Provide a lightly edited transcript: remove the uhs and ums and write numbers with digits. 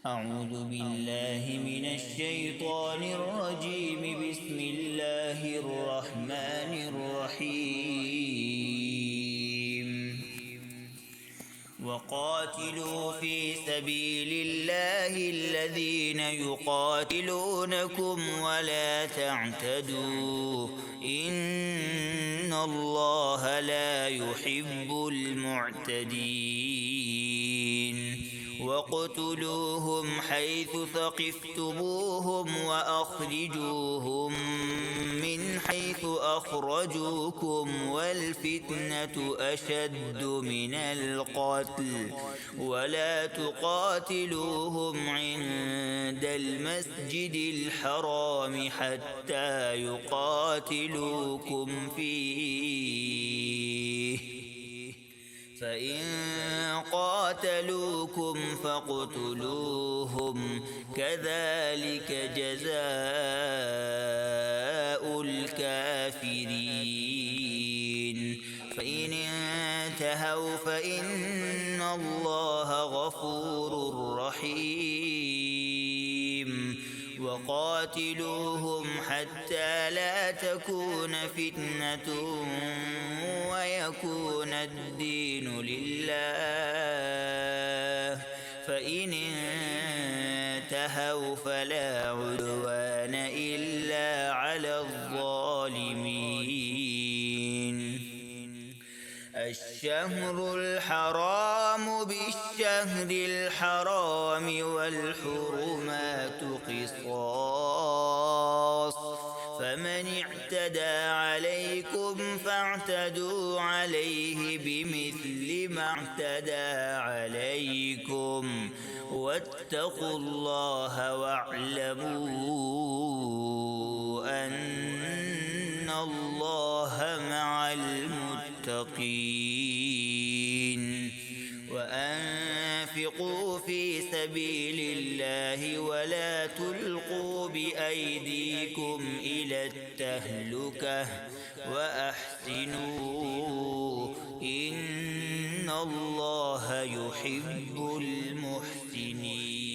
أعوذ بالله من الشيطان الرجيم. بسم الله الرحمن الرحيم. وقاتلوا في سبيل الله الذين يقاتلونكم ولا تعتدوا إن الله لا يحب المعتدين. وَاقْتُلُوهُمْ حَيْثُ ثَقِفْتُمُوهُمْ وَأَخْرِجُوهُمْ مِنْ حَيْثُ أَخْرَجُوكُمْ وَالْفِتْنَةُ أَشَدُّ مِنَ الْقَتْلِ وَلَا تُقَاتِلُوهُمْ عِندَ الْمَسْجِدِ الْحَرَامِ حَتَّى يُقَاتِلُوكُمْ فِيهِ فإن قاتلوكم فاقتلوهم كذلك جزاء الكافرين. فإن انتهوا فإن الله غفور رحيم. وقاتلوهم حتى لا تكون فتنة ويكون الدين لله. فإن انتهوا فلا عدوان إلا على الظالمين. الشهر الحرام بالشهر الحرام والحرمات قصاص فمن اعتدى عليكم فاعتدوا عليه بمثل ما اعتدى عليكم واتقوا الله واعلموا أن الله مع المتقين. وأنفقوا في سبيل الله ولا تلقوا بأيديكم إلى التهلكة وأحسنوا إن الله يحب المحسنين.